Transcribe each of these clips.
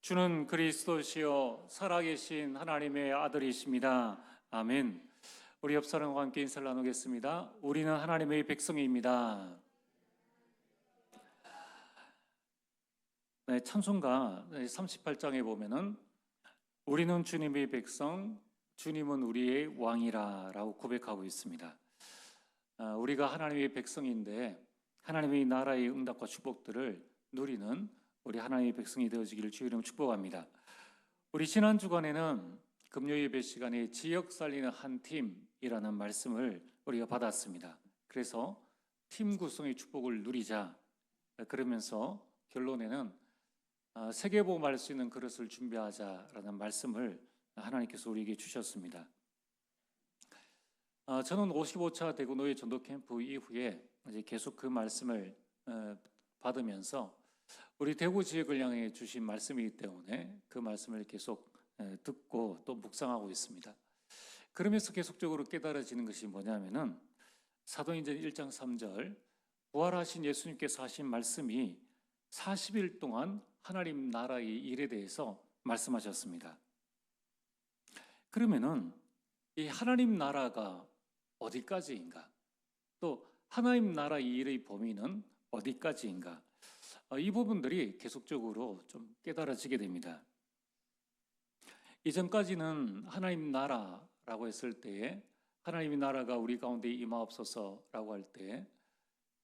주는 그리스도시요 살아계신 하나님의 아들이십니다. 아멘. 우리 옆 사람과 함께 인사를 나누겠습니다. 우리는 하나님의 백성입니다. 네, 찬송가 38장에 보면은 우리는 주님의 백성, 주님은 우리의 왕이라 라고 고백하고 있습니다. 우리가 하나님의 백성인데 하나님의 나라의 응답과 축복들을 누리는 우리 하나님의 백성이 되어지기를 주의 이름으로 축복합니다. 우리 지난 주간에는 금요 예배 시간에 지역 살리는 한 팀이라는 말씀을 우리가 받았습니다. 그래서 팀 구성의 축복을 누리자 그러면서 결론에는 세계복음할 수 있는 그릇을 준비하자라는 말씀을 하나님께서 우리에게 주셨습니다. 저는 55차 대구 노예 전도 캠프 이후에 이제 계속 그 말씀을 받으면서 우리 대구 지역을 향해 주신 말씀이기 때문에 그 말씀을 계속 듣고 또 묵상하고 있습니다. 그러면서 계속적으로 깨달아지는 것이 뭐냐면은 사도행전 1장 3절 부활하신 예수님께서 하신 말씀이 40일 동안 하나님 나라의 일에 대해서 말씀하셨습니다. 그러면은 이 하나님 나라가 어디까지인가? 또 하나님 나라의 일의 범위는 어디까지인가? 이 부분들이 계속적으로 좀 깨달아지게 됩니다. 이전까지는 하나님 나라라고 했을 때에 하나님의 나라가 우리 가운데 임하옵소서라고 할 때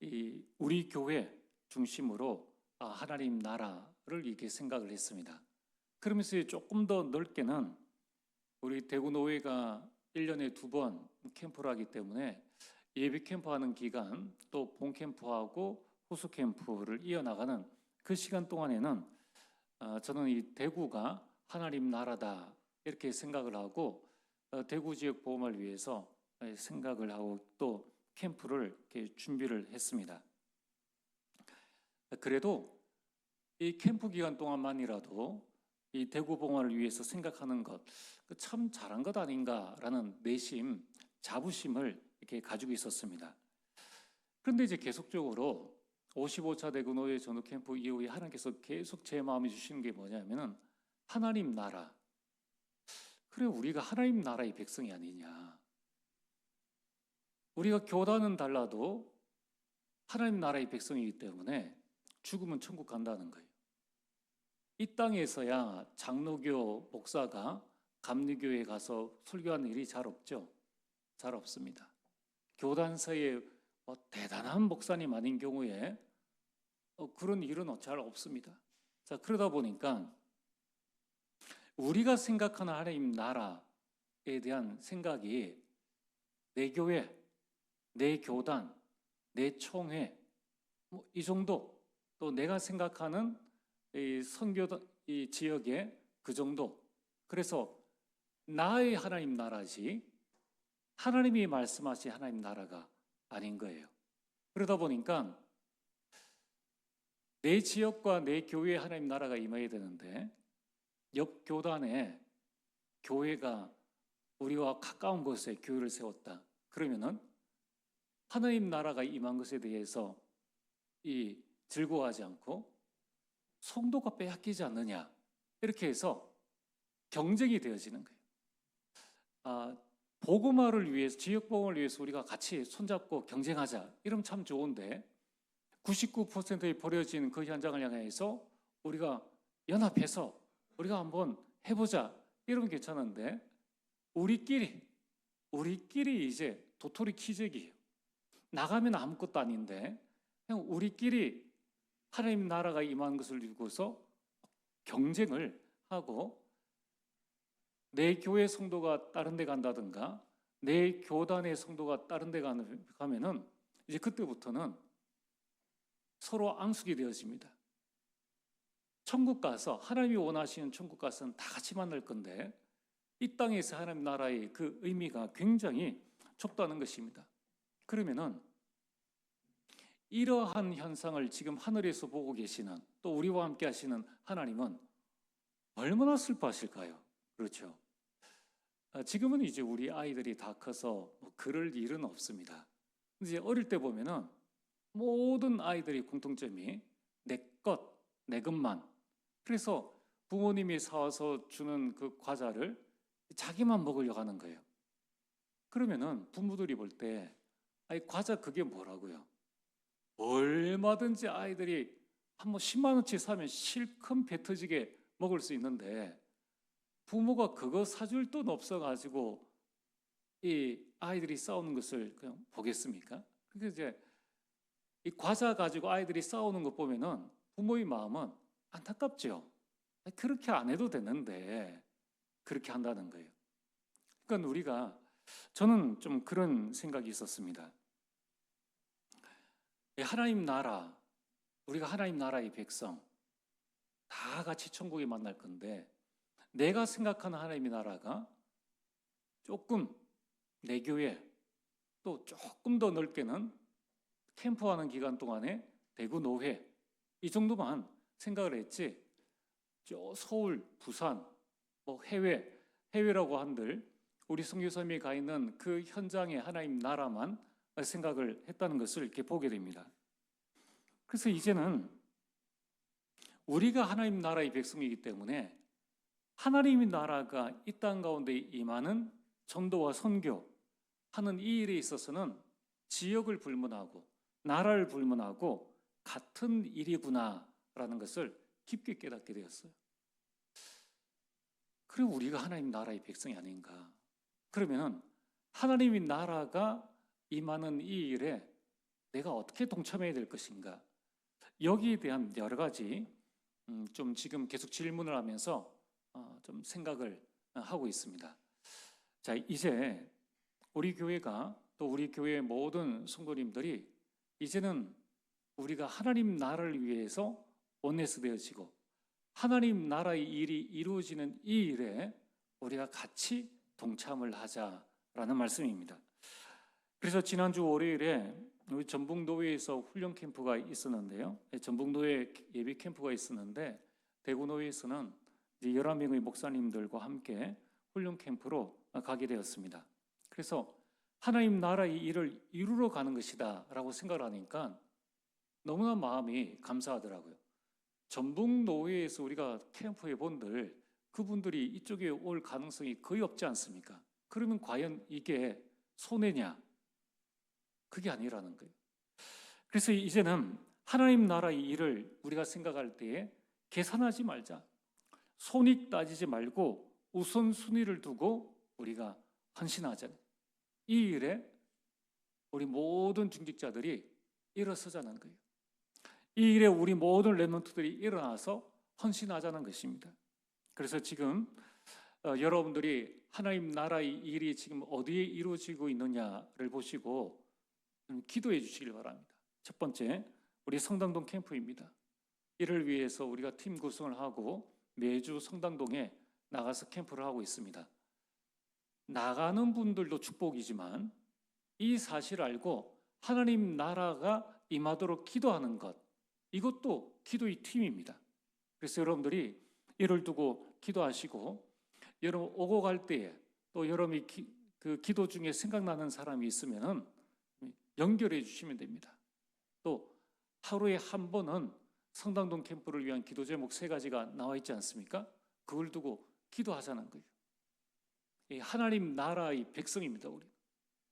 이 우리 교회 중심으로 하나님 나라를 이렇게 생각을 했습니다. 그러면서 조금 더 넓게는 우리 대구 노회가 1년에 2번 캠프를 하기 때문에 예비 캠프하는 기간 또 본 캠프하고 후수 캠프를 이어나가는 그 시간 동안에는 저는 이 대구가 하나님 나라다 이렇게 생각을 하고 대구 지역 보험을 위해서 생각을 하고 또 캠프를 이렇게 준비를 했습니다. 그래도 이 캠프 기간 동안만이라도 이 대구 봉화를 위해서 생각하는 것 참 잘한 것 아닌가라는 내심 자부심을 이렇게 가지고 있었습니다. 그런데 이제 계속적으로 55차 대구 노예 전도 캠프 이후에 하나님께서 계속 제 마음에 주시는 게 뭐냐면은 하나님 나라. 그래 우리가 하나님 나라의 백성이 아니냐. 우리가 교단은 달라도 하나님 나라의 백성이기 때문에 죽으면 천국 간다는 거예요. 이 땅에서야 장로교 목사가 감리교에 가서 설교하는 일이 잘 없죠. 잘 없습니다. 교단서에 대단한 목사님 아닌 경우에 그런 일은 잘 없습니다. 자, 그러다 보니까 우리가 생각하는 하나님 나라에 대한 생각이 내 교회, 내 교단, 내 총회 이 정도 또 내가 생각하는 이 선교단 이 지역의 그 정도 그래서 나의 하나님 나라지 하나님이 말씀하신 하나님 나라가 아닌 거예요. 그러다 보니까 내 지역과 내 교회에 하나님 나라가 임해야 되는데 옆 교단에 교회가 우리와 가까운 곳에 교회를 세웠다. 그러면은 하나님 나라가 임한 것에 대해서 즐거워하지 않고 성도가 빼앗기지 않느냐 이렇게 해서 경쟁이 되어지는 거예요. 복음화를 위해서 지역 복음을 위해서 우리가 같이 손잡고 경쟁하자 이러면 참 좋은데 99%의 버려진 그 현장을 향해서 우리가 연합해서 우리가 한번 해보자 이러면 괜찮은데 우리끼리 이제 도토리 키재기예요. 나가면 아무것도 아닌데 그냥 우리끼리 하나님 나라가 임한 것을 두고서 경쟁을 하고 내 교회 성도가 다른 데 간다든가 내 교단의 성도가 다른 데 가면은 이제 그때부터는 서로 앙숙이 되어집니다. 천국 가서 하나님이 원하시는 천국 가서는 다 같이 만날 건데 이 땅에서 하나님 나라의 그 의미가 굉장히 좁다는 것입니다. 그러면은 이러한 현상을 지금 하늘에서 보고 계시는 또 우리와 함께 하시는 하나님은 얼마나 슬퍼하실까요? 그렇죠. 지금은 이제 우리 아이들이 다 커서 그럴 일은 없습니다. 이제 어릴 때 보면은 모든 아이들이 공통점이 내 것, 내 것만. 그래서 부모님이 사와서 주는 그 과자를 자기만 먹으려고 하는 거예요. 그러면은 부모들이 볼 때, 아이 과자 그게 뭐라고요? 얼마든지 아이들이 한 번 10만 원치 사면 실컷 배 터지게 먹을 수 있는데, 부모가 그거 사줄 돈 없어가지고 이 아이들이 싸우는 것을 그냥 보겠습니까? 그게 이제 이 과자 가지고 아이들이 싸우는 거 보면은 부모의 마음은 안타깝죠. 그렇게 안 해도 되는데 그렇게 한다는 거예요. 그러니까 저는 좀 그런 생각이 있었습니다. 하나님 나라, 우리가 하나님 나라의 백성, 다 같이 천국에 만날 건데, 내가 생각하는 하나님의 나라가 조금 내 교회, 또 조금 더 넓게는 캠프하는 기간 동안에 대구 노회, 이 정도만 생각을 했지, 저 서울, 부산, 뭐 해외라고 한들 우리 선교사님이 가 있는 그 현장의 하나님 나라만 생각을 했다는 것을 이렇게 보게 됩니다. 그래서 이제는 우리가 하나님 나라의 백성이기 때문에 하나님의 나라가 이 땅 가운데 임하는 전도와 선교 하는 이 일에 있어서는 지역을 불문하고 나라를 불문하고 같은 일이구나라는 것을 깊게 깨닫게 되었어요. 그리고 우리가 하나님 나라의 백성이 아닌가. 그러면 하나님의 나라가 임하는 이 일에 내가 어떻게 동참해야 될 것인가. 여기에 대한 여러 가지 좀 지금 계속 질문을 하면서 좀 생각을 하고 있습니다. 자, 이제 우리 교회가 또 우리 교회의 모든 성도님들이 이제는 우리가 하나님 나라를 위해서 원내스 되어지고 하나님 나라의 일이 이루어지는 이 일에 우리가 같이 동참을 하자라는 말씀입니다. 그래서 지난주 월요일에 우리 전북노회에서 훈련 캠프가 있었는데요. 전북노회 예비 캠프가 있었는데 대구노회에서는 11명의 목사님들과 함께 훈련 캠프로 가게 되었습니다. 그래서 하나님 나라의 일을 이루러 가는 것이다 라고 생각을 하니까 너무나 마음이 감사하더라고요. 전북노회에서 우리가 캠프해 본들 그분들이 이쪽에 올 가능성이 거의 없지 않습니까? 그러면 과연 이게 손해냐? 그게 아니라는 거예요. 그래서 이제는 하나님 나라의 일을 우리가 생각할 때에 계산하지 말자. 손익 따지지 말고 우선순위를 두고 우리가 헌신하자. 이 일에 우리 모든 중직자들이 일어서자는 거예요. 이 일에 우리 모든 렘넌트들이 일어나서 헌신하자는 것입니다. 그래서 지금 여러분들이 하나님 나라의 일이 지금 어디에 이루어지고 있느냐를 보시고 기도해 주시길 바랍니다. 첫 번째, 우리 성당동 캠프입니다. 이를 위해서 우리가 팀 구성을 하고 매주 성당동에 나가서 캠프를 하고 있습니다. 나가는 분들도 축복이지만 이 사실을 알고 하나님 나라가 임하도록 기도하는 것, 이것도 기도의 팀입니다. 그래서 여러분들이 이를 두고 기도하시고 여러분 오고 갈 때에 또 여러분이 그 기도 중에 생각나는 사람이 있으면 연결해 주시면 됩니다. 또 하루에 한 번은 성당동 캠프를 위한 기도 제목 3가지가 나와 있지 않습니까? 그걸 두고 기도하자는 거예요. 하나님 나라의 백성입니다, 우리.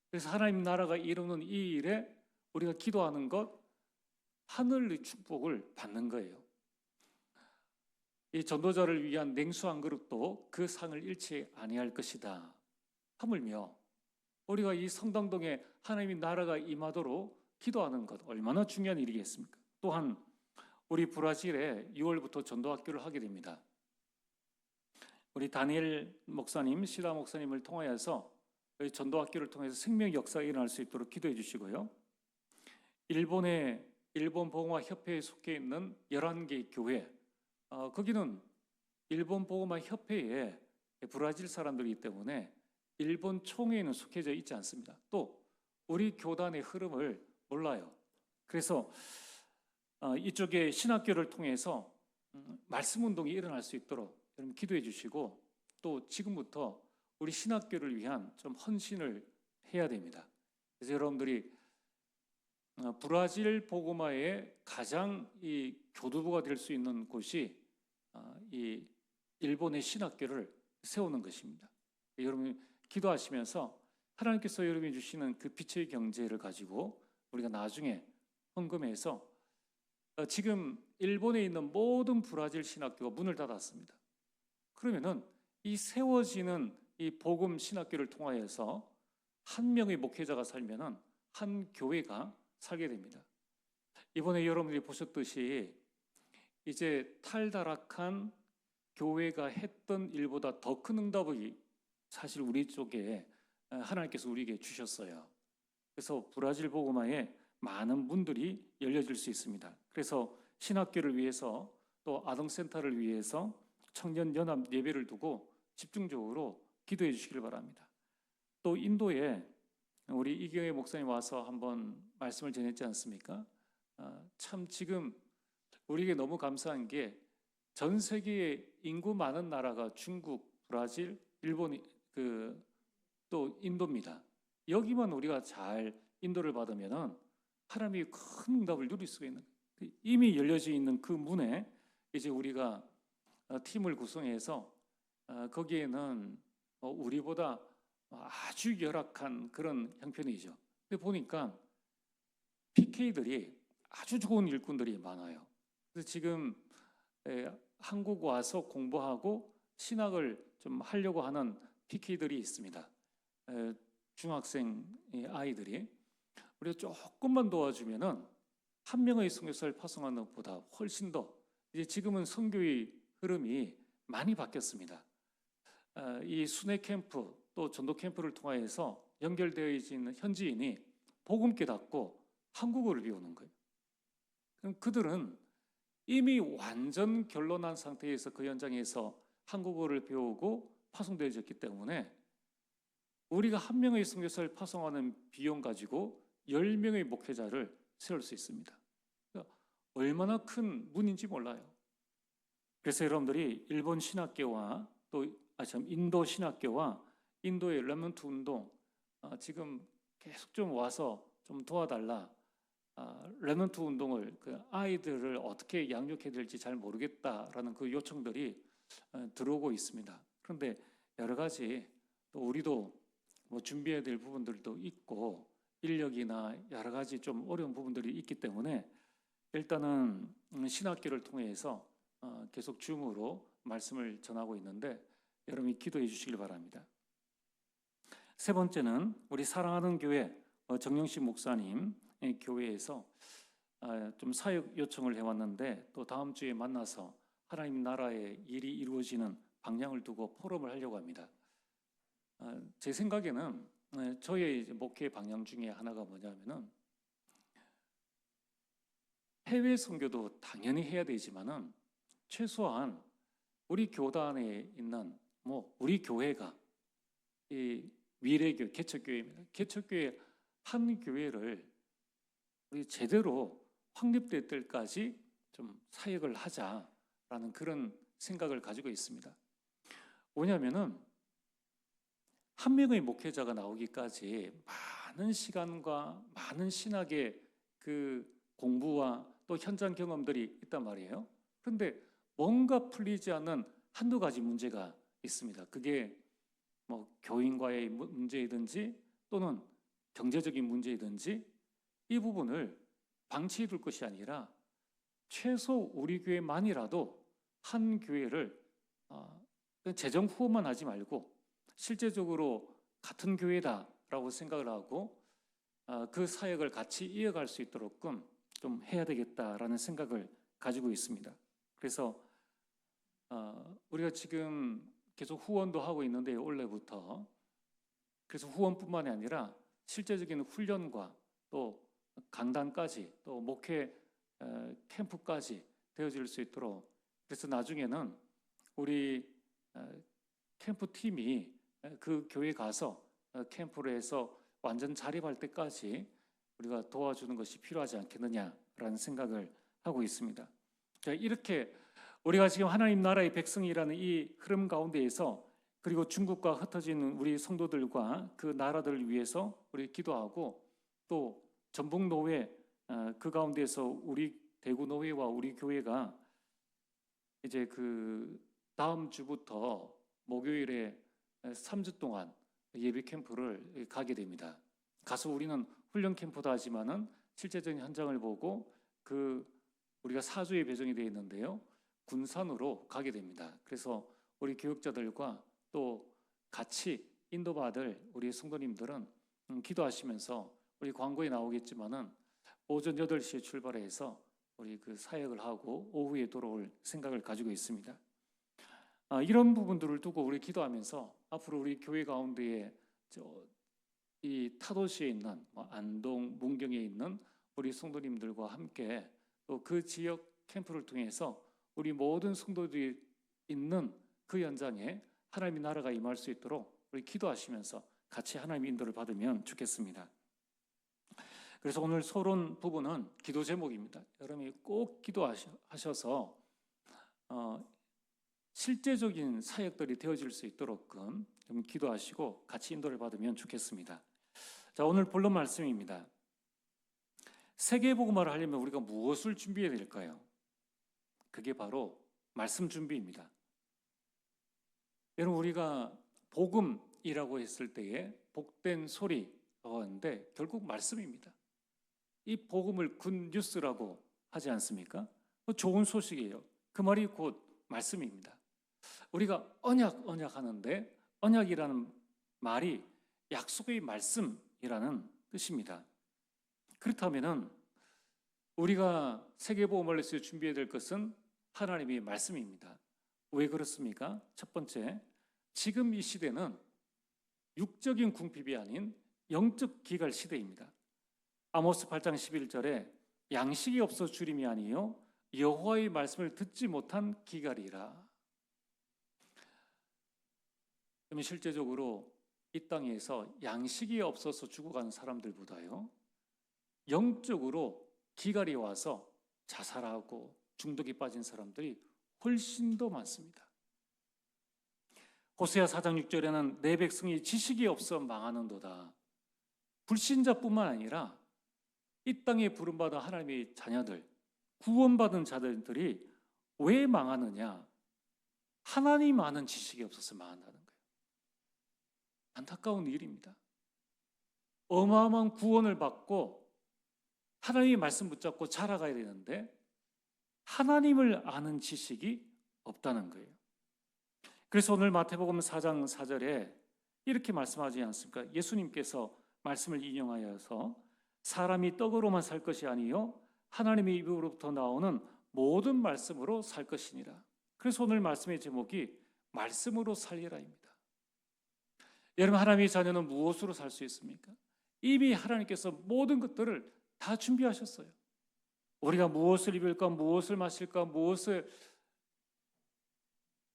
그래서 하나님 나라가 이루는 이 일에 우리가 기도하는 것, 하늘의 축복을 받는 거예요. 이 전도자를 위한 냉수 한 그릇도 그 상을 잃지 아니할 것이다. 하물며 우리가 이 성당동에 하나님의 나라가 임하도록 기도하는 것 얼마나 중요한 일이겠습니까? 또한 우리 브라질에 6월부터 전도학교를 하게 됩니다. 우리 다니엘 목사님, 시다 목사님을 통하여서 전도학교를 통해서 생명 역사가 일어날 수 있도록 기도해 주시고요. 일본 복음화 협회에 속해 있는 11개의 교회, 거기는 일본 복음화 협회에 브라질 사람들이기 때문에 일본 총회에는 속해져 있지 않습니다. 또 우리 교단의 흐름을 몰라요. 그래서 이쪽에 신학교를 통해서 말씀 운동이 일어날 수 있도록 여러분 기도해 주시고, 또 지금부터 우리 신학교를 위한 좀 헌신을 해야 됩니다. 그래서 여러분들이 브라질 복음화의 가장 이 교두보가 될 수 있는 곳이 이 일본의 신학교를 세우는 것입니다. 여러분 기도하시면서 하나님께서 여러분이 주시는 그 빛의 경제를 가지고 우리가 나중에 헌금해서 지금 일본에 있는 모든 브라질 신학교가 문을 닫았습니다. 그러면은 이 세워지는 이 복음 신학교를 통하여서 한 명의 목회자가 살면은 한 교회가 살게 됩니다. 이번에 여러분들이 보셨듯이 이제 탈다락한 교회가 했던 일보다 더 큰 응답이 사실 우리 쪽에 하나님께서 우리에게 주셨어요. 그래서 브라질 복음화에 많은 문들이 열려질 수 있습니다. 그래서 신학교를 위해서 또 아동센터를 위해서 청년 연합 예배를 두고 집중적으로 기도해 주시길 바랍니다. 또 인도에 우리 이경혜 목사님 와서 한번 말씀을 전했지 않습니까? 참 지금 우리에게 너무 감사한 게 전 세계에 인구 많은 나라가 중국, 브라질, 일본, 또 인도입니다. 여기만 우리가 잘 인도를 받으면은 하나님이 큰 응답을 누릴 수가 있는 거예요. 이미 열려져 있는 그 문에 이제 우리가 팀을 구성해서 거기에는 우리보다 아주 열악한 그런 형편이죠. 근데 보니까 PK들이 아주 좋은 일꾼들이 많아요. 그래서 지금 한국 와서 공부하고 신학을 좀 하려고 하는 PK들이 있습니다. 중학생 아이들이 우리가 조금만 도와주면은 한 명의 선교사를 파송하는 것보다 훨씬 더 이제 지금은 선교의 흐름이 많이 바뀌었습니다. 이 순회 캠프 또 전도 캠프를 통해서 연결되어 있는 현지인이 복음 깨닫고 한국어를 배우는 거예요. 그럼 그들은 이미 완전 결론난 상태에서 그 현장에서 한국어를 배우고 파송되어졌기 때문에 우리가 한 명의 선교사를 파송하는 비용 가지고 10명의 목회자를 세울 수 있습니다. 그러니까 얼마나 큰 문인지 몰라요. 그래서 여러분들이 일본 신학교와 또 인도 신학교와 인도의 레몬트 운동 지금 계속 좀 와서 좀 도와달라. 레몬트 운동을 그 아이들을 어떻게 양육해야 될지 잘 모르겠다라는 그 요청들이 들어오고 있습니다. 그런데 여러 가지 또 우리도 뭐 준비해야 될 부분들도 있고 인력이나 여러 가지 좀 어려운 부분들이 있기 때문에 일단은 신학교를 통해서 계속 줌으로 말씀을 전하고 있는데 여러분이 기도해 주시길 바랍니다. 세 번째는 우리 사랑하는 교회 정영식 목사님 교회에서 좀 사역 요청을 해왔는데 또 다음 주에 만나서 하나님 나라의 일이 이루어지는 방향을 두고 포럼을 하려고 합니다. 제 생각에는 저의 목회 방향 중에 하나가 뭐냐면은 해외 선교도 당연히 해야 되지만은 최소한 우리 교단에 있는 우리 교회가 이 미래교회 개척교회입니다. 개척교회 한 교회를 우리 제대로 확립될 때까지 좀 사역을 하자라는 그런 생각을 가지고 있습니다. 왜냐하면은 한 명의 목회자가 나오기까지 많은 시간과 많은 신학의 그 공부와 또 현장 경험들이 있단 말이에요. 그런데 뭔가 풀리지 않는 한두 가지 문제가 있습니다. 그게 뭐 교인과의 문제이든지 또는 경제적인 문제이든지 이 부분을 방치해 둘 것이 아니라 최소 우리 교회만이라도 한 교회를 재정 후원만 하지 말고 실제적으로 같은 교회다라고 생각을 하고 그 사역을 같이 이어갈 수 있도록끔 좀 해야 되겠다라는 생각을 가지고 있습니다. 그래서 우리가 지금 계속 후원도 하고 있는데 올해부터 그래서 후원뿐만이 아니라 실제적인 훈련과 또 강단까지 또 목회 캠프까지 되어질 수 있도록 그래서 나중에는 우리 캠프 팀이 그 교회 가서 캠프를 해서 완전 자립할 때까지 우리가 도와주는 것이 필요하지 않겠느냐라는 생각을 하고 있습니다. 자, 이렇게 우리가 지금 하나님 나라의 백성이라는 이 흐름 가운데에서 그리고 중국과 흩어지는 우리 성도들과 그 나라들을 위해서 우리 기도하고 또 전북 노회 그 가운데서 우리 대구 노회와 우리 교회가 이제 그 다음 주부터 목요일에 3주 동안 예비 캠프를 가게 됩니다. 가서 우리는 훈련 캠프도 하지만은 실제적인 현장을 보고 우리가 사주에 배정이 되어 있는데요. 군산으로 가게 됩니다. 그래서 우리 교육자들과 또 같이 인도받을 우리 성도님들은 기도하시면서 우리 광고에 나오겠지만은 오전 8시에 출발해서 우리 그 사역을 하고 오후에 돌아올 생각을 가지고 있습니다. 이런 부분들을 두고 우리 기도하면서 앞으로 우리 교회 가운데에 이 타도시에 있는 안동, 문경에 있는 우리 성도님들과 함께 또 그 지역 캠프를 통해서 우리 모든 성도들이 있는 그 현장에 하나님의 나라가 임할 수 있도록 우리 기도하시면서 같이 하나님의 인도를 받으면 좋겠습니다. 그래서 오늘 서론 부분은 기도 제목입니다. 여러분이 꼭 기도하셔서 실제적인 사역들이 되어질 수 있도록끔 기도하시고 같이 인도를 받으면 좋겠습니다. 자, 오늘 본론 말씀입니다. 세계복음화를 하려면 우리가 무엇을 준비해야 될까요? 그게 바로 말씀 준비입니다. 여러분, 우리가 복음이라고 했을 때에 복된 소리라고 하는데 결국 말씀입니다. 이 복음을 굿뉴스라고 하지 않습니까? 좋은 소식이에요. 그 말이 곧 말씀입니다. 우리가 언약 하는데 언약이라는 말이 약속의 말씀이라는 뜻입니다. 그렇다면은 우리가 세계복음을 위해서 준비해야 될 것은 하나님의 말씀입니다. 왜 그렇습니까? 첫 번째, 지금 이 시대는 육적인 궁핍이 아닌 영적 기갈 시대입니다. 아모스 8장 11절에 양식이 없어 주림이 아니요 여호와의 말씀을 듣지 못한 기갈이라. 그러면 실제적으로 이 땅에서 양식이 없어서 죽어가는 사람들보다요 영적으로 기갈이 와서 자살하고 중독에 빠진 사람들이 훨씬 더 많습니다. 호세아 4장 6절에는 내 백성이 지식이 없어 망하는도다. 불신자뿐만 아니라 이 땅에 부름받은 하나님의 자녀들, 구원받은 자들이 왜 망하느냐? 하나님 아는 지식이 없어서 망한다는 거예요. 안타까운 일입니다. 어마어마한 구원을 받고 하나님의 말씀 붙잡고 자라가야 되는데 하나님을 아는 지식이 없다는 거예요. 그래서 오늘 마태복음 4장 4절에 이렇게 말씀하지 않습니까? 예수님께서 말씀을 인용하여서 사람이 떡으로만 살 것이 아니요 하나님의 입으로부터 나오는 모든 말씀으로 살 것이니라. 그래서 오늘 말씀의 제목이 말씀으로 살리라입니다. 여러분, 하나님의 자녀는 무엇으로 살 수 있습니까? 이미 하나님께서 모든 것들을 다 준비하셨어요. 우리가 무엇을 입을까, 무엇을 마실까, 무엇을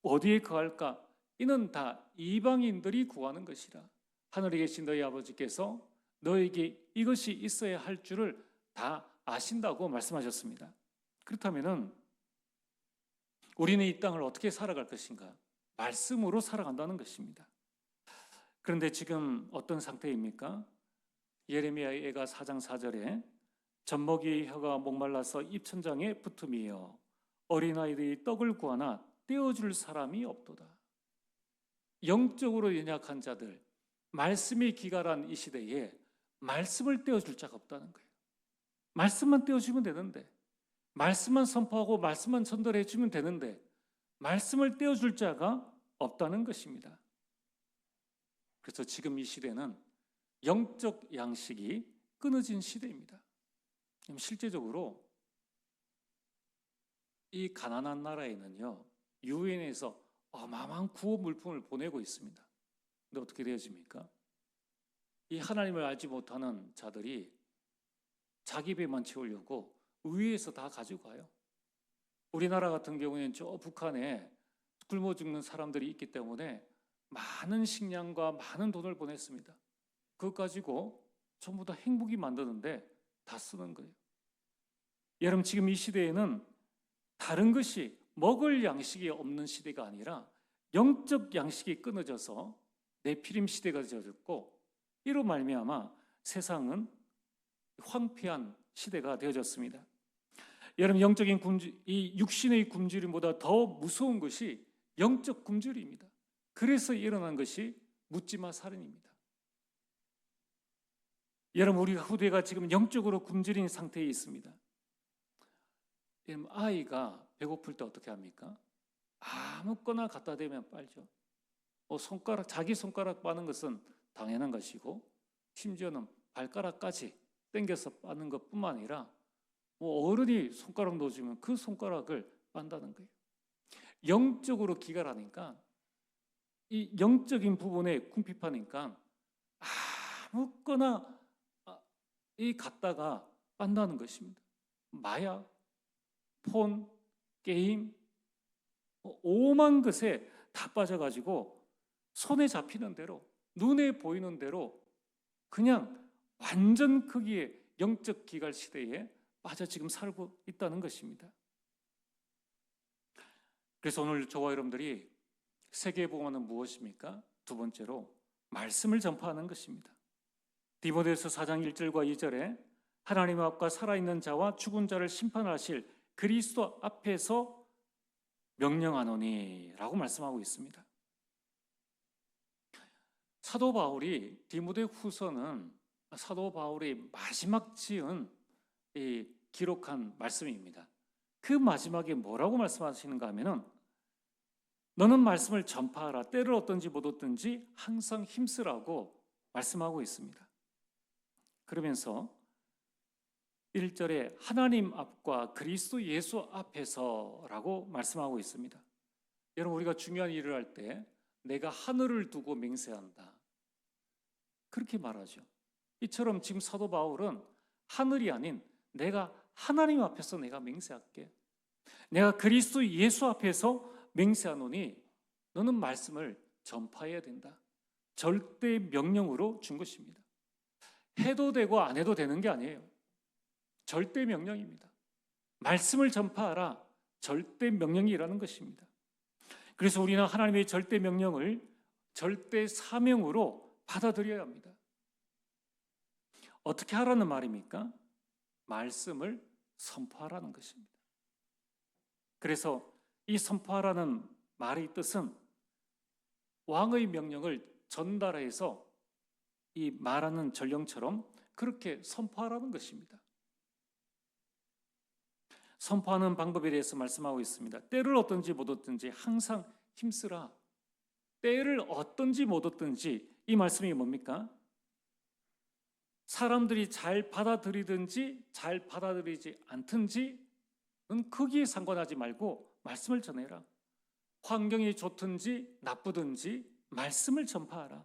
어디에 거할까, 이는 다 이방인들이 구하는 것이라. 하늘에 계신 너희 아버지께서 너에게 이것이 있어야 할 줄을 다 아신다고 말씀하셨습니다. 그렇다면은 우리는 이 땅을 어떻게 살아갈 것인가? 말씀으로 살아간다는 것입니다. 그런데 지금 어떤 상태입니까? 예레미야가 4장 4절에 젖먹이의 혀가 목말라서 입천장에 붙음이여 어린아이들이 떡을 구하나 떼어줄 사람이 없도다. 영적으로 연약한 자들, 말씀이 기갈한 이 시대에 말씀을 떼어줄 자가 없다는 거예요. 말씀만 떼어주면 되는데, 말씀만 선포하고 말씀만 전달해 주면 되는데 말씀을 떼어줄 자가 없다는 것입니다. 그래서 지금 이 시대는 영적 양식이 끊어진 시대입니다. 실제적으로 이 가난한 나라에는요 유엔에서 어마어마한 구호 물품을 보내고 있습니다. 근데 어떻게 되어집니까? 이 하나님을 알지 못하는 자들이 자기 배만 채우려고 위에서 다 가지고 가요. 우리나라 같은 경우에는 저 북한에 굶어 죽는 사람들이 있기 때문에 많은 식량과 많은 돈을 보냈습니다. 그것 가지고 전부 다 행복이 만드는데 다 쓰는 거예요. 여러분, 지금 이 시대에는 다른 것이 먹을 양식이 없는 시대가 아니라 영적 양식이 끊어져서 네피림 시대가 되어졌고, 이로 말미암아 세상은 황폐한 시대가 되어졌습니다. 여러분, 영적인 이 육신의 굶주림보다 더 무서운 것이 영적 굶주림입니다. 그래서 일어난 것이 묻지마 살인입니다. 여러분, 우리 후대가 지금 영적으로 굶주린 상태에 있습니다. 아이가 배고플 때 어떻게 합니까? 아무거나 갖다 대면 빨죠. 자기 손가락 빠는 것은 당연한 것이고, 심지어는 발가락까지 당겨서 빠는 것뿐만 아니라 어른이 손가락 넣어주면 그 손가락을 빤다는 거예요. 영적으로 기갈하니까, 이 영적인 부분에 궁핍하니까 아무거나 갖다가 빤다는 것입니다. 마약, 폰, 게임, 오만 것에 다 빠져가지고 손에 잡히는 대로, 눈에 보이는 대로 그냥 완전 크기의 영적 기갈 시대에 빠져 지금 살고 있다는 것입니다. 그래서 오늘 저와 여러분들이 세계의 복음은 무엇입니까? 두 번째로 말씀을 전파하는 것입니다. 디모데후서 4장 1절과 2절에 하나님 앞과 살아있는 자와 죽은 자를 심판하실 그리스도 앞에서 명령하노니 라고 말씀하고 있습니다. 사도 바울이 디모데후서는 사도 바울이 마지막 지은 기록한 말씀입니다. 그 마지막에 뭐라고 말씀하시는가 하면은 너는 말씀을 전파하라. 때를 얻든지 못 얻든지 항상 힘쓰라고 말씀하고 있습니다. 그러면서 1절에 하나님 앞과 그리스도 예수 앞에서라고 말씀하고 있습니다. 여러분, 우리가 중요한 일을 할 때 내가 하늘을 두고 맹세한다, 그렇게 말하죠. 이처럼 지금 사도 바울은 하늘이 아닌 내가 하나님 앞에서 내가 맹세할게, 내가 그리스도 예수 앞에서 맹세하노니 너는 말씀을 전파해야 된다, 절대 명령으로 준 것입니다. 해도 되고 안 해도 되는 게 아니에요. 절대 명령입니다. 말씀을 전파하라, 절대 명령이라는 것입니다. 그래서 우리는 하나님의 절대 명령을 절대 사명으로 받아들여야 합니다. 어떻게 하라는 말입니까? 말씀을 선포하라는 것입니다. 그래서 이 선포하라는 말의 뜻은 왕의 명령을 전달해서 이 말하는 전령처럼 그렇게 선포하라는 것입니다. 선포하는 방법에 대해서 말씀하고 있습니다. 때를 얻든지 못 얻든지 항상 힘쓰라. 때를 얻든지 못 얻든지, 이 말씀이 뭡니까? 사람들이 잘 받아들이든지 잘 받아들이지 않든지는 거기에 상관하지 말고 말씀을 전해라. 환경이 좋든지 나쁘든지 말씀을 전파하라.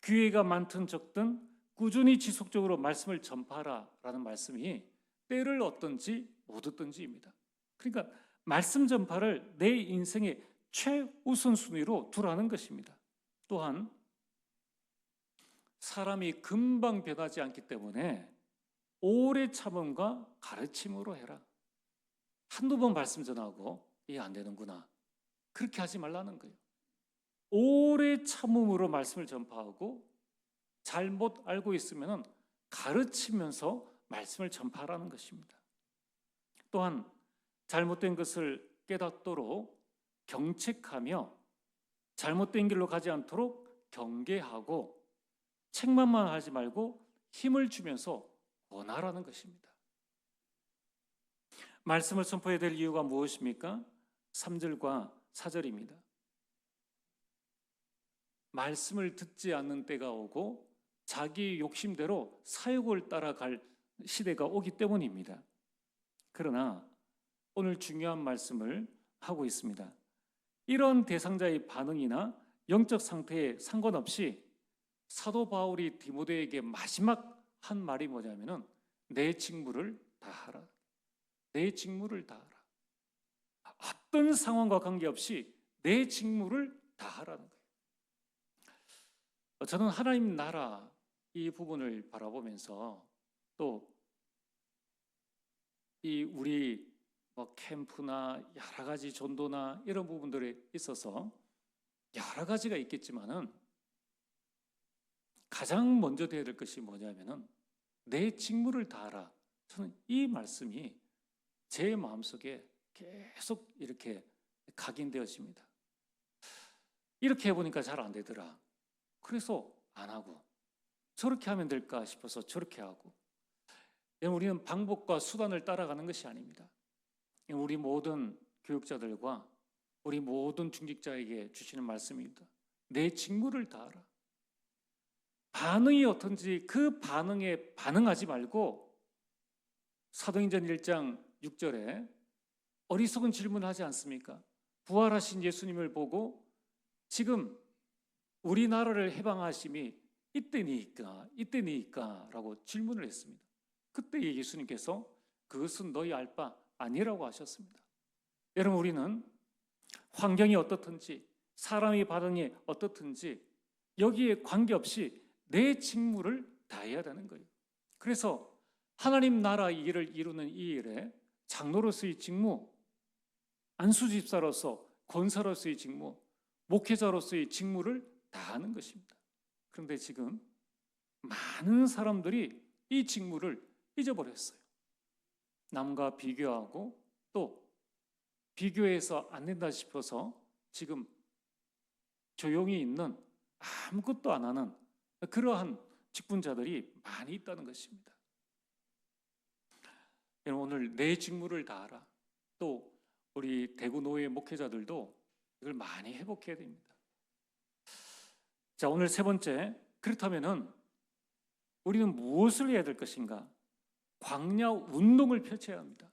기회가 많든 적든 꾸준히 지속적으로 말씀을 전파하라 라는 말씀이 때를 얻든지 못 얻든지입니다. 그러니까 말씀 전파를 내 인생의 최우선순위로 두라는 것입니다. 또한 사람이 금방 변하지 않기 때문에 오래 참음과 가르침으로 해라. 한두 번 말씀 전하고 이해 안 되는구나, 그렇게 하지 말라는 거예요. 오래 참음으로 말씀을 전파하고 잘못 알고 있으면 가르치면서 말씀을 전파하라는 것입니다. 또한 잘못된 것을 깨닫도록 경책하며 잘못된 길로 가지 않도록 경계하고 책망만 하지 말고 힘을 주면서 권하라는 것입니다. 말씀을 선포해야 될 이유가 무엇입니까? 3절과 4절입니다. 말씀을 듣지 않는 때가 오고 자기 욕심대로 사욕을 따라갈 시대가 오기 때문입니다. 그러나 오늘 중요한 말씀을 하고 있습니다. 이런 대상자의 반응이나 영적 상태에 상관없이 사도 바울이 디모데에게 마지막 한 말이 뭐냐면은 내 직무를 다하라. 내 직무를 다하라. 어떤 상황과 관계없이 내 직무를 다하라는 거예요. 저는 하나님 나라 이 부분을 바라보면서 또 이 우리 캠프나 여러 가지 전도나 이런 부분들에 있어서 여러 가지가 있겠지만은 가장 먼저 되어야 될 것이 뭐냐면은 내 직무를 다하라. 저는 이 말씀이 제 마음속에 계속 이렇게 각인되어집니다. 이렇게 해보니까 잘 안 되더라. 그래서 안 하고, 저렇게 하면 될까 싶어서 저렇게 하고. 우리는 방법과 수단을 따라가는 것이 아닙니다. 우리 모든 교육자들과 우리 모든 중직자에게 주시는 말씀입니다. 내 직무를 다하라. 반응이 어떤지 그 반응에 반응하지 말고, 사도행전 1장 6절에 어리석은 질문을 하지 않습니까? 부활하신 예수님을 보고 지금 우리나라를 해방하심이 이때니까 라고 질문을 했습니다. 그때 예수님께서 그것은 너희 알 바 아니라고 하셨습니다. 여러분, 우리는 환경이 어떻든지 사람의 반응이 어떻든지 여기에 관계없이 내 직무를 다해야 되는 거예요. 그래서 하나님 나라 일을 이루는 이 일에 장로로서의 직무, 안수집사로서, 권사로서의 직무, 목회자로서의 직무를 다하는 것입니다. 그런데 지금 많은 사람들이 이 직무를 잊어버렸어요. 남과 비교하고 또 비교해서 안 된다 싶어서 지금 조용히 있는, 아무것도 안 하는 그러한 직분자들이 많이 있다는 것입니다. 여러분, 오늘 내 직무를 다하라. 또 우리 대구 노회 목회자들도 이걸 많이 회복해야 됩니다. 자, 오늘 세 번째, 그렇다면은 우리는 무엇을 해야 될 것인가? 광야 운동을 펼쳐야 합니다.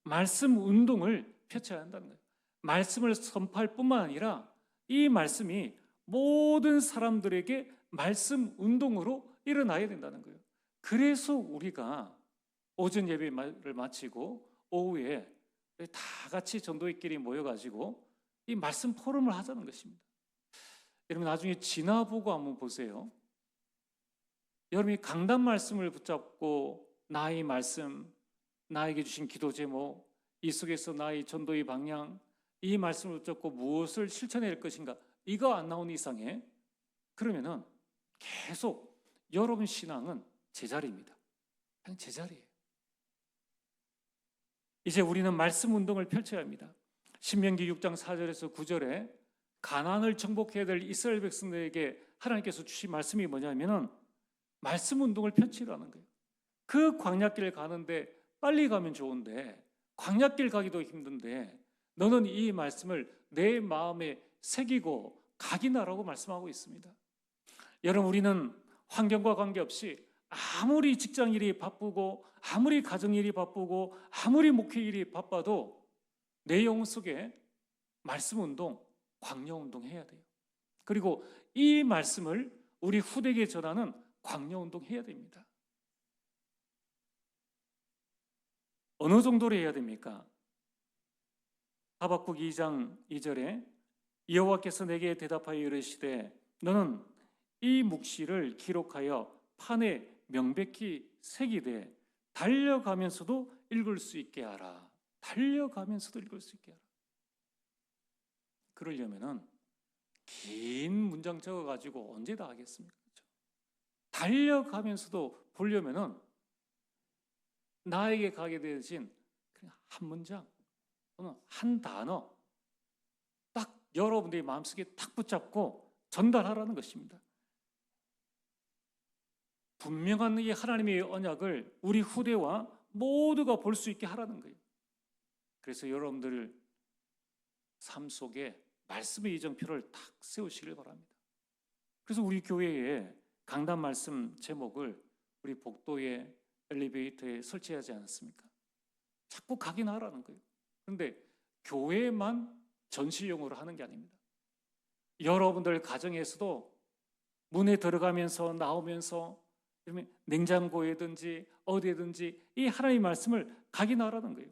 말씀 운동을 펼쳐야 한다는 거예요. 말씀을 선포할 뿐만 아니라 이 말씀이 모든 사람들에게 말씀 운동으로 일어나야 된다는 거예요. 그래서 우리가 오전 예배를 마치고 오후에 다 같이 전도회끼리 모여가지고 이 말씀 포럼을 하자는 것입니다. 여러분, 나중에 지나보고 한번 보세요. 여러분이 강단 말씀을 붙잡고 나의 말씀, 나에게 주신 기도 제목, 이 속에서 나의 전도의 방향, 이 말씀을 붙잡고 무엇을 실천해야 할 것인가, 이거 안 나온 이상에 그러면은 계속 여러분 신앙은 제자리입니다. 그냥 제자리예요. 이제 우리는 말씀 운동을 펼쳐야 합니다. 신명기 6장 4절에서 9절에 가나안을 정복해야 될 이스라엘 백성들에게 하나님께서 주신 말씀이 뭐냐면은 말씀 운동을 펼치라는 거예요. 그 광야길 가는데 빨리 가면 좋은데 광야길 가기도 힘든데 너는 이 말씀을 내 마음에 새기고 각인하라고 말씀하고 있습니다. 여러분, 우리는 환경과 관계없이 아무리 직장일이 바쁘고 아무리 가정일이 바쁘고 아무리 목회일이 바빠도 내 영혼 속에 말씀 운동, 광야 운동 해야 돼요. 그리고 이 말씀을 우리 후대에게 전하는 광야 운동 해야 됩니다. 어느 정도로 해야 됩니까? 하박국 2장 2절에 여호와께서 내게 대답하여 이르시되 너는 이 묵시를 기록하여 판에 명백히 새기되 달려가면서도 읽을 수 있게 하라. 달려가면서도 읽을 수 있게 하라. 그러려면은 긴 문장 적어가지고 언제 다 하겠습니까? 그렇죠? 달려가면서도 보려면은 나에게 가게 되신 그냥 한 문장 또는 한 단어 딱 여러분들의 마음속에 딱 붙잡고 전달하라는 것입니다. 분명한 이 하나님의 언약을 우리 후대와 모두가 볼 수 있게 하라는 거예요. 그래서 여러분들 삶 속에 말씀의 이정표를 딱 세우시길 바랍니다. 그래서 우리 교회에 강단 말씀 제목을 우리 복도에 엘리베이터에 설치하지 않았습니까? 자꾸 각인하라는 거예요. 그런데 교회만 전시용으로 하는 게 아닙니다. 여러분들 가정에서도 문에 들어가면서 나오면서 냉장고에든지 어디에든지 이 하나님의 말씀을 각인하라는 거예요.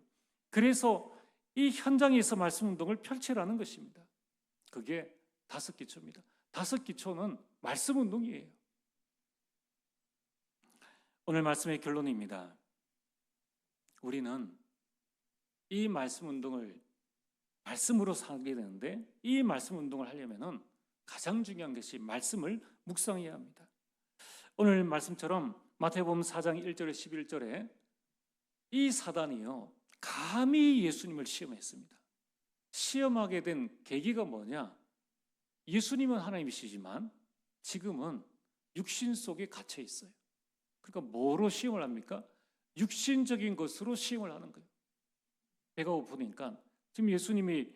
그래서 이 현장에서 말씀 운동을 펼치라는 것입니다. 그게 5기초입니다. 5기초는 말씀 운동이에요. 오늘 말씀의 결론입니다. 우리는 이 말씀 운동을 말씀으로 살게 되는데 이 말씀 운동을 하려면은 가장 중요한 것이 말씀을 묵상해야 합니다. 오늘 말씀처럼 마태복음 4장 1절에 11절에 이 사단이요 감히 예수님을 시험했습니다. 시험하게 된 계기가 뭐냐? 예수님은 하나님이시지만 지금은 육신 속에 갇혀 있어요. 그러니까 뭐로 시험을 합니까? 육신적인 것으로 시험을 하는 거예요. 배가 고프니까 지금 예수님이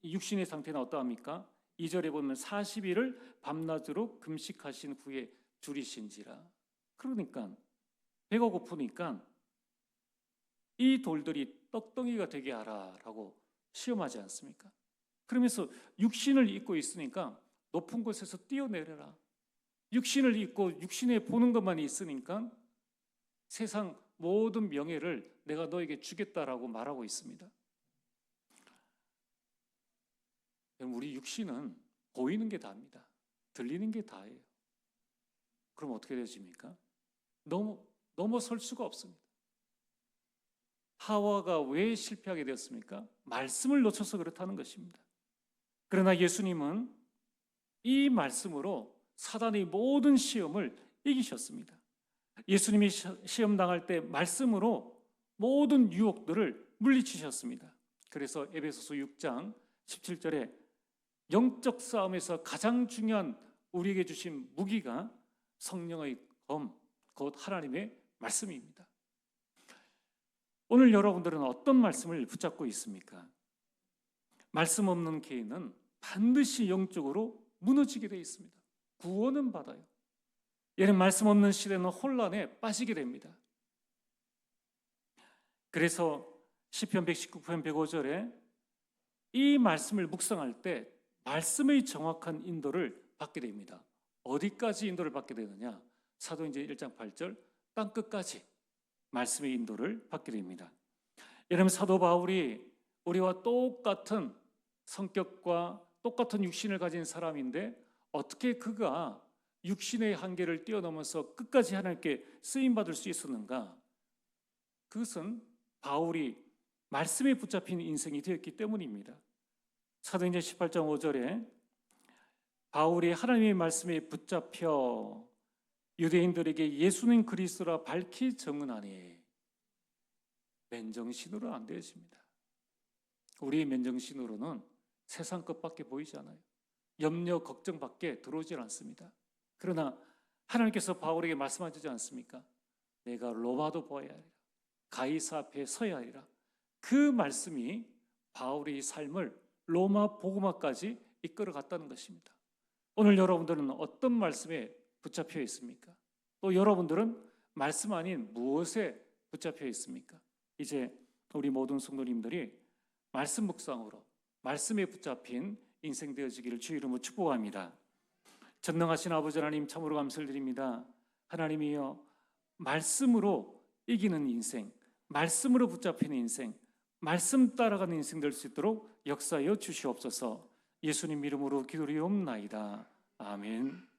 육신의 상태는 어떠합니까? 2절에 보면 40일을 밤낮으로 금식하신 후에 줄이신지라. 그러니까 배가 고프니까 이 돌들이 떡덩이가 되게 하라라고 시험하지 않습니까? 그러면서 육신을 입고 있으니까 높은 곳에서 뛰어내려라. 육신을 입고 육신에 보는 것만 있으니까 세상 모든 명예를 내가 너에게 주겠다라고 말하고 있습니다. 우리 육신은 보이는 게 다입니다. 들리는 게 다예요. 그럼 어떻게 되십니까? 넘어설 수가 없습니다. 하와가 왜 실패하게 되었습니까? 말씀을 놓쳐서 그렇다는 것입니다. 그러나 예수님은 이 말씀으로 사단의 모든 시험을 이기셨습니다. 예수님이 시험 당할 때 말씀으로 모든 유혹들을 물리치셨습니다. 그래서 에베소서 6장 17절에 영적 싸움에서 가장 중요한 우리에게 주신 무기가 성령의 검, 곧 하나님의 말씀입니다. 오늘 여러분들은 어떤 말씀을 붙잡고 있습니까? 말씀 없는 개인은 반드시 영적으로 무너지게 되어 있습니다. 구원은 받아요. 얘는 말씀 없는 시대는 혼란에 빠지게 됩니다. 그래서 시편 119편 105절에 이 말씀을 묵상할 때 말씀의 정확한 인도를 받게 됩니다. 어디까지 인도를 받게 되느냐? 사도행전 1장 8절 땅끝까지 말씀의 인도를 받게 됩니다. 여러분, 사도 바울이 우리와 똑같은 성격과 똑같은 육신을 가진 사람인데 어떻게 그가 육신의 한계를 뛰어넘어서 끝까지 하나님께 쓰임받을 수 있었는가? 그것은 바울이 말씀에 붙잡힌 인생이 되었기 때문입니다. 사도행전 18장 5절에 바울이 하나님의 말씀에 붙잡혀 유대인들에게 예수는 그리스도라 밝히 증언하니 맨정신으로는 안 되어집니다. 우리의 맨정신으로는 세상 것밖에 보이지 않아요. 염려, 걱정밖에 들어오질 않습니다. 그러나 하나님께서 바울에게 말씀하시지 않습니까? 내가 로마도 보아야 하리라. 가이사 앞에 서야 하리라. 그 말씀이 바울의 삶을 로마 복음화까지 이끌어 갔다는 것입니다. 오늘 여러분들은 어떤 말씀에 붙잡혀 있습니까? 또 여러분들은 말씀 아닌 무엇에 붙잡혀 있습니까? 이제 우리 모든 성도님들이 말씀 묵상으로 말씀에 붙잡힌 인생 되어지기를 주의 이름으로 축복합니다. 전능하신 아버지 하나님, 참으로 감사를 드립니다. 하나님이여, 말씀으로 이기는 인생, 말씀으로 붙잡히는 인생, 말씀 따라가는 인생 될 수 있도록 역사하여 주시옵소서. 예수님 이름으로 기도리옵나이다. 아멘.